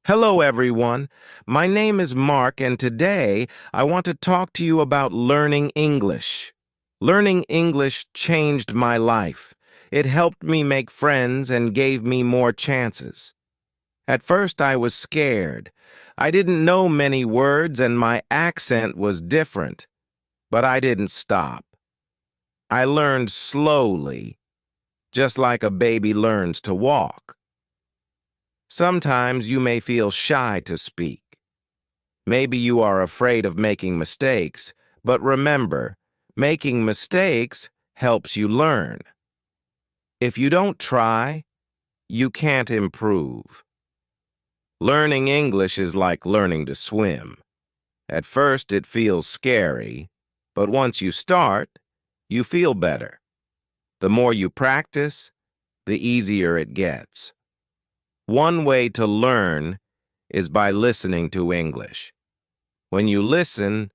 Hello, everyone. My name is Mark, and today I want to talk to you about learning English. Learning English changed my life. It helped me make friends and gave me more chances. At first, I was scared. I didn't know many words, and my accent was different. But I didn't stop. I learned slowly, just like a baby learns to walk. Sometimes you may feel shy to speak. Maybe you are afraid of making mistakes, but remember, making mistakes helps you learn. If you don't try, you can't improve. Learning English is like learning to swim. At first, it feels scary, but once you start, you feel better. The more you practice, the easier it gets. One way to learn is by listening to English. When you listen,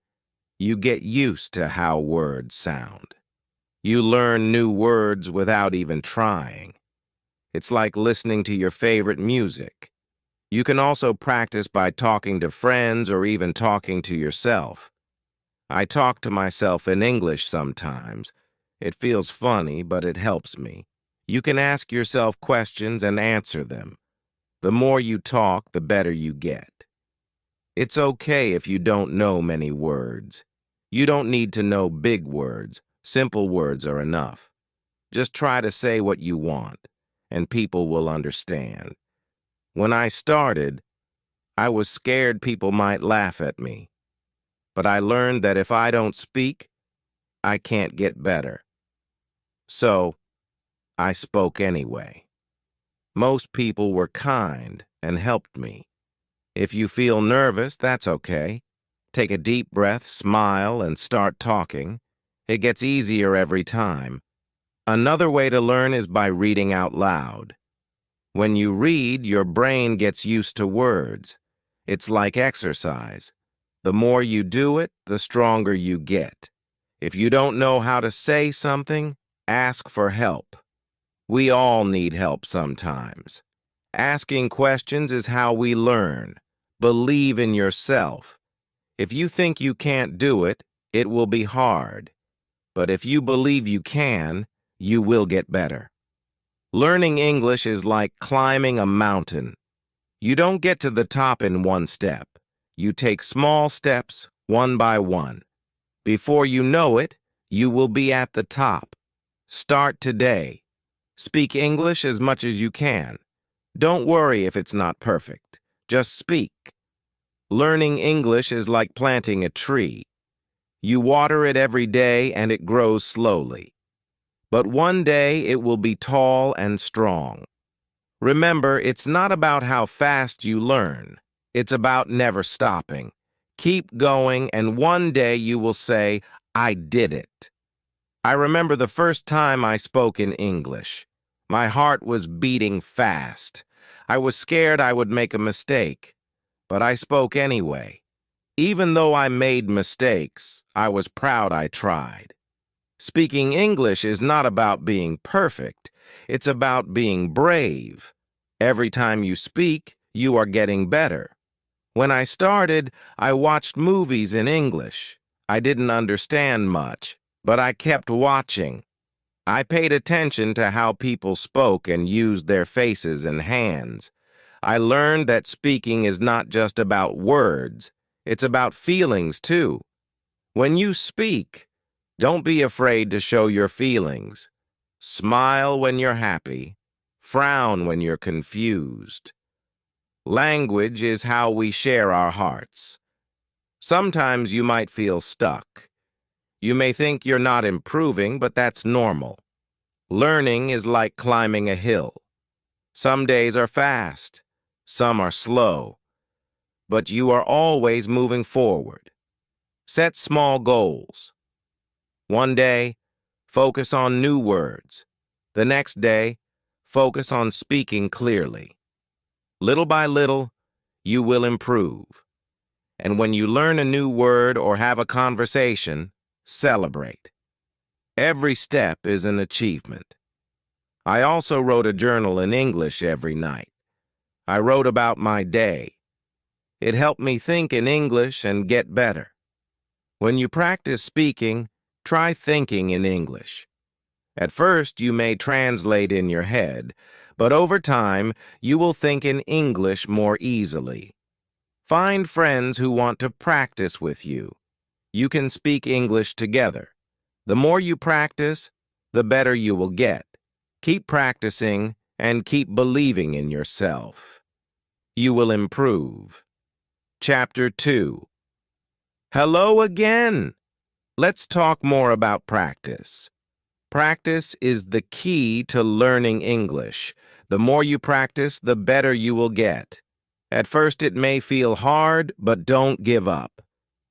you get used to how words sound. You learn new words without even trying. It's like listening to your favorite music. You can also practice by talking to friends or even talking to yourself. I talk to myself in English sometimes. It feels funny, but it helps me. You can ask yourself questions and answer them. The more you talk, the better you get. It's okay if you don't know many words. You don't need to know big words. Simple words are enough. Just try to say what you want, and people will understand. When I started, I was scared people might laugh at me. But I learned that if I don't speak, I can't get better. So, I spoke anyway. Most people were kind and helped me. If you feel nervous, that's okay. Take a deep breath, smile, and start talking. It gets easier every time. Another way to learn is by reading out loud. When you read, your brain gets used to words. It's like exercise. The more you do it, the stronger you get. If you don't know how to say something, ask for help. We all need help sometimes. Asking questions is how we learn. Believe in yourself. If you think you can't do it, it will be hard. But if you believe you can, you will get better. Learning English is like climbing a mountain. You don't get to the top in one step. You take small steps, one by one. Before you know it, you will be at the top. Start today. Speak English as much as you can. Don't worry if it's not perfect. Just speak. Learning English is like planting a tree. You water it every day and it grows slowly. But one day it will be tall and strong. Remember, it's not about how fast you learn. It's about never stopping. Keep going, and one day you will say, "I did it." I remember the first time I spoke in English. My heart was beating fast. I was scared I would make a mistake, but I spoke anyway. Even though I made mistakes, I was proud I tried. Speaking English is not about being perfect. It's about being brave. Every time you speak, you are getting better. When I started, I watched movies in English. I didn't understand much, but I kept watching. I paid attention to how people spoke and used their faces and hands. I learned that speaking is not just about words. It's about feelings, too. When you speak, don't be afraid to show your feelings. Smile when you're happy. Frown when you're confused. Language is how we share our hearts. Sometimes you might feel stuck. You may think you're not improving, but that's normal. Learning is like climbing a hill. Some days are fast, some are slow, but you are always moving forward. Set small goals. One day, focus on new words. The next day, focus on speaking clearly. Little by little, you will improve. And when you learn a new word or have a conversation, celebrate. Every step is an achievement. I also wrote a journal in English every night. I wrote about my day, It helped me think in English and get better. When you practice speaking, try thinking in English. At first, you may translate in your head, but over time, you will think in English more easily. Find friends who want to practice with you. You can speak English together. The more you practice, the better you will get. Keep practicing and keep believing in yourself. You will improve. Chapter 2. Hello again! Let's talk more about practice. Practice is the key to learning English. The more you practice, the better you will get. At first it may feel hard, but don't give up.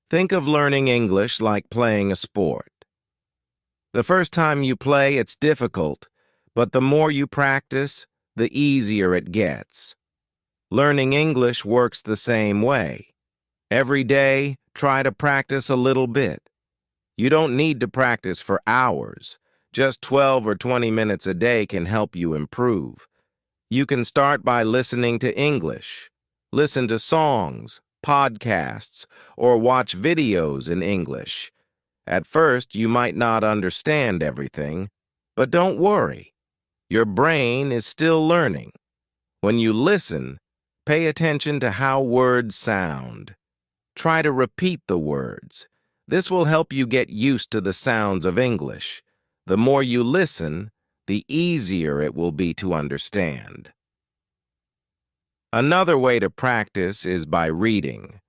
Think of learning English like playing a sport. The first time you play, it's difficult, but the more you practice, the easier it gets. Learning English works the same way. Every day, try to practice a little bit. You don't need to practice for hours. Just 12 or 20 minutes a day can help you improve. You can start by listening to English. Listen to songs, podcasts, or watch videos in English. At first, you might not understand everything, but don't worry. Your brain is still learning. When you listen, pay attention to how words sound. Try to repeat the words. This will help you get used to the sounds of English. The more you listen, the easier it will be to understand. Another way to practice is by reading.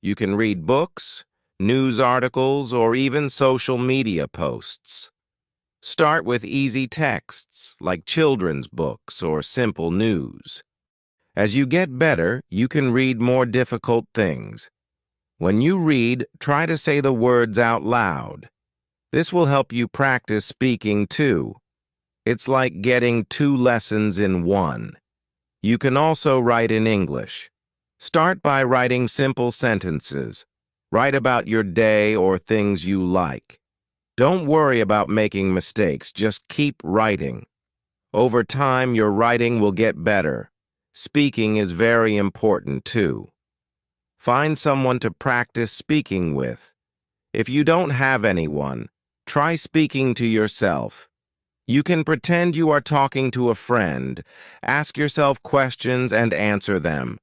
You can read books, news articles, or even social media posts. Start with easy texts like children's books or simple news. As you get better, you can read more difficult things. When you read, try to say the words out loud. This will help you practice speaking too. It's like getting 2 lessons in one. You can also write in English. Start by writing simple sentences. Write about your day or things you like. Don't worry about making mistakes, just keep writing. Over time, your writing will get better. Speaking is very important too. Find someone to practice speaking with. If you don't have anyone, try speaking to yourself. You can pretend you are talking to a friend. Ask yourself questions and answer them.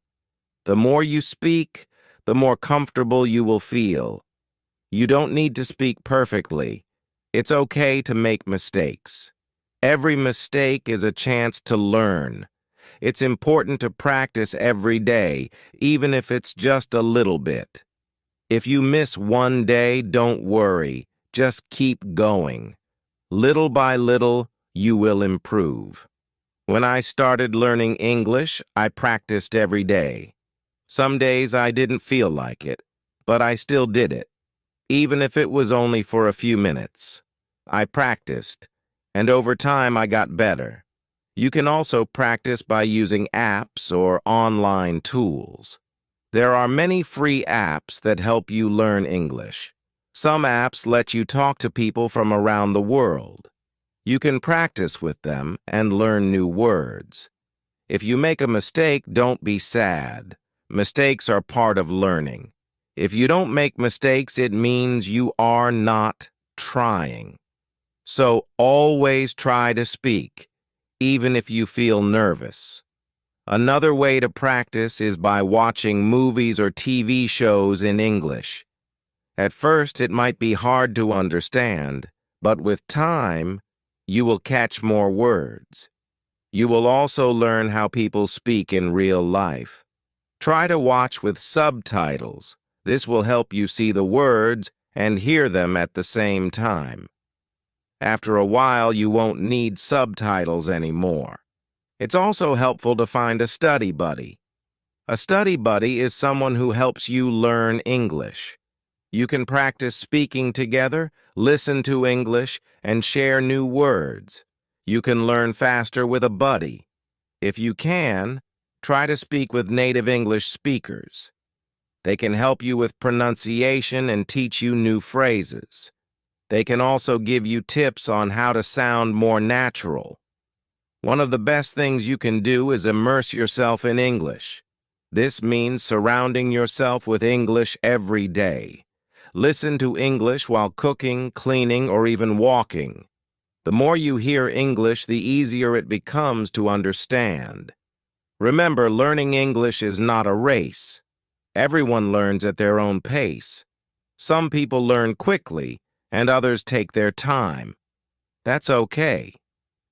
The more you speak, the more comfortable you will feel. You don't need to speak perfectly. It's okay to make mistakes. Every mistake is a chance to learn. It's important to practice every day, even if it's just a little bit. If you miss one day, don't worry. Just keep going. Little by little, you will improve. When I started learning English, I practiced every day. Some days I didn't feel like it, but I still did it, even if it was only for a few minutes. I practiced, and over time I got better. You can also practice by using apps or online tools. There are many free apps that help you learn English. Some apps let you talk to people from around the world. You can practice with them and learn new words. If you make a mistake, don't be sad. Mistakes are part of learning. If you don't make mistakes, it means you are not trying. So always try to speak, even if you feel nervous. Another way to practice is by watching movies or TV shows in English. At first, it might be hard to understand, but with time, you will catch more words. You will also learn how people speak in real life. Try to watch with subtitles. This will help you see the words and hear them at the same time. After a while, you won't need subtitles anymore. It's also helpful to find a study buddy. A study buddy is someone who helps you learn English. You can practice speaking together, listen to English, and share new words. You can learn faster with a buddy. If you can, try to speak with native English speakers. They can help you with pronunciation and teach you new phrases. They can also give you tips on how to sound more natural. One of the best things you can do is immerse yourself in English. This means surrounding yourself with English every day. Listen to English while cooking, cleaning, or even walking. The more you hear English, the easier it becomes to understand. Remember, learning English is not a race. Everyone learns at their own pace. Some people learn quickly, and others take their time. That's okay.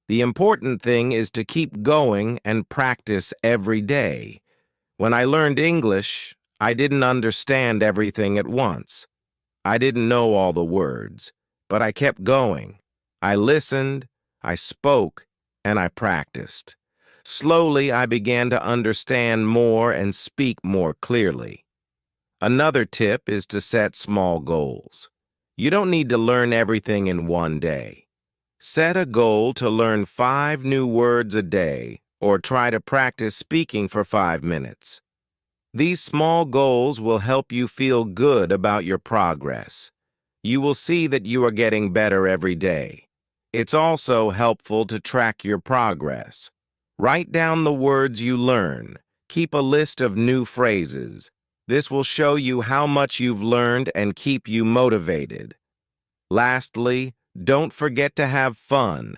The important thing is to keep going and practice every day. When I learned English, I didn't understand everything at once. I didn't know all the words, but I kept going. I listened, I spoke, and I practiced. Slowly, I began to understand more and speak more clearly. Another tip is to set small goals. You don't need to learn everything in one day. Set a goal to learn 5 new words a day, or try to practice speaking for 5 minutes. These small goals will help you feel good about your progress. You will see that you are getting better every day. It's also helpful to track your progress. Write down the words you learn. Keep a list of new phrases. This will show you how much you've learned and keep you motivated. Lastly, don't forget to have fun.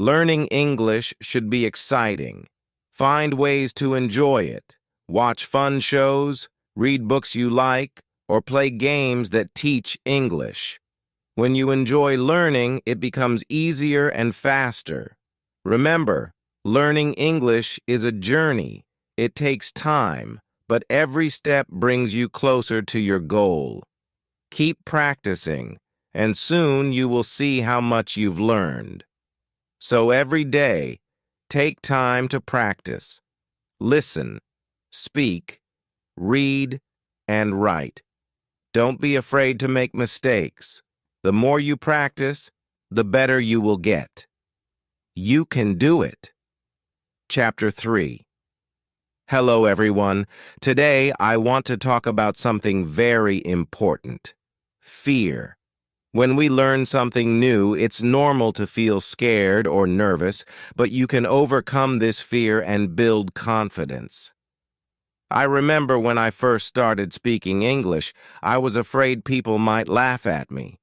Learning English should be exciting. Find ways to enjoy it. Watch fun shows, read books you like, or play games that teach English. When you enjoy learning, it becomes easier and faster. Remember, learning English is a journey. It takes time, but every step brings you closer to your goal. Keep practicing, and soon you will see how much you've learned. So every day, take time to practice. Listen, speak, read, and write. Don't be afraid to make mistakes. The more you practice, the better you will get. You can do it. Chapter 3. Hello, everyone. Today, I want to talk about something very important: fear. When we learn something new, it's normal to feel scared or nervous, but you can overcome this fear and build confidence. I remember when I first started speaking English, I was afraid people might laugh at me.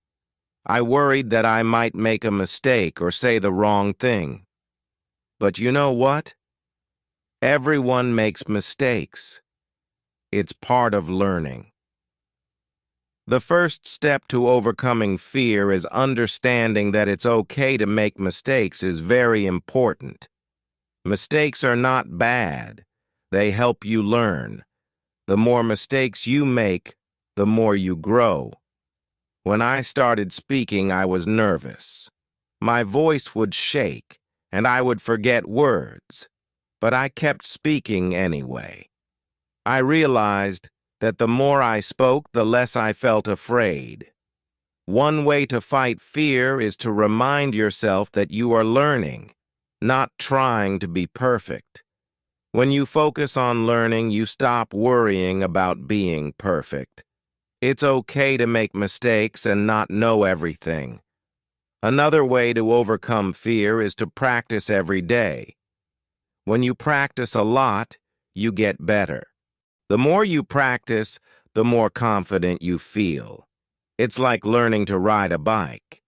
I worried that I might make a mistake or say the wrong thing. But you know what? Everyone makes mistakes. It's part of learning. The first step to overcoming fear is understanding that it's okay to make mistakes is very important. Mistakes are not bad. They help you learn. The more mistakes you make, the more you grow. When I started speaking, I was nervous. My voice would shake, and I would forget words. But I kept speaking anyway. I realized that the more I spoke, the less I felt afraid. One way to fight fear is to remind yourself that you are learning, not trying to be perfect. When you focus on learning, you stop worrying about being perfect. It's okay to make mistakes and not know everything. Another way to overcome fear is to practice every day. When you practice a lot, you get better. The more you practice, the more confident you feel. It's like learning to ride a bike.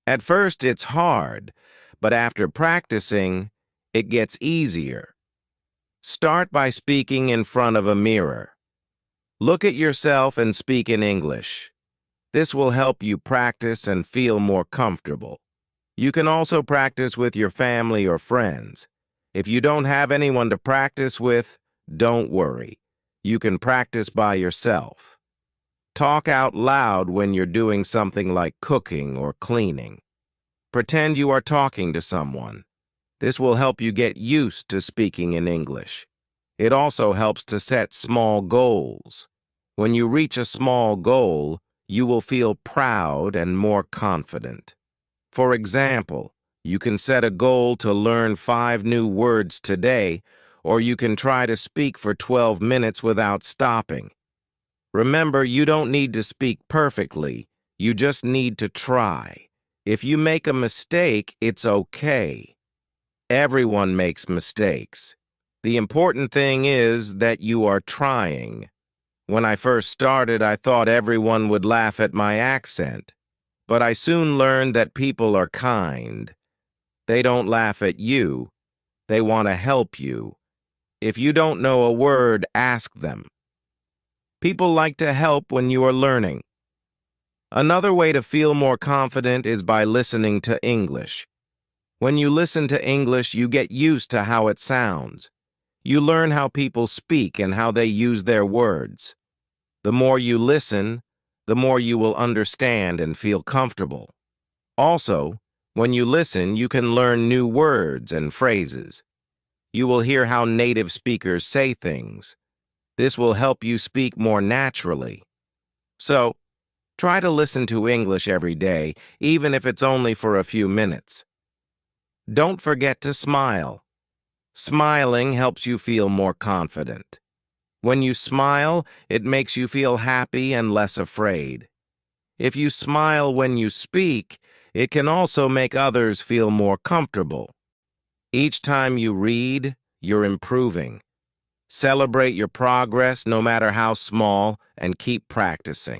At first, it's hard, but after practicing, it gets easier. Start by speaking in front of a mirror. Look at yourself and speak in English. This will help you practice and feel more comfortable. You can also practice with your family or friends. If you don't have anyone to practice with, don't worry. You can practice by yourself. Talk out loud when you're doing something like cooking or cleaning. Pretend you are talking to someone. This will help you get used to speaking in English. It also helps to set small goals. When you reach a small goal, you will feel proud and more confident. For example, you can set a goal to learn 5 new words today, or you can try to speak for 12 minutes without stopping. Remember, you don't need to speak perfectly. You just need to try. If you make a mistake, it's okay. Everyone makes mistakes. The important thing is that you are trying. When I first started, I thought everyone would laugh at my accent, but I soon learned that people are kind. They don't laugh at you. They want to help you. If you don't know a word, ask them. People like to help when you are learning. Another way to feel more confident is by listening to English. When you listen to English, you get used to how it sounds. You learn how people speak and how they use their words. The more you listen, the more you will understand and feel comfortable. Also, when you listen, you can learn new words and phrases. You will hear how native speakers say things. This will help you speak more naturally. So, try to listen to English every day, even if it's only for a few minutes. Don't forget to smile. Smiling helps you feel more confident. When you smile, it makes you feel happy and less afraid. If you smile when you speak, it can also make others feel more comfortable. Each time you read, you're improving. Celebrate your progress, no matter how small, and keep practicing.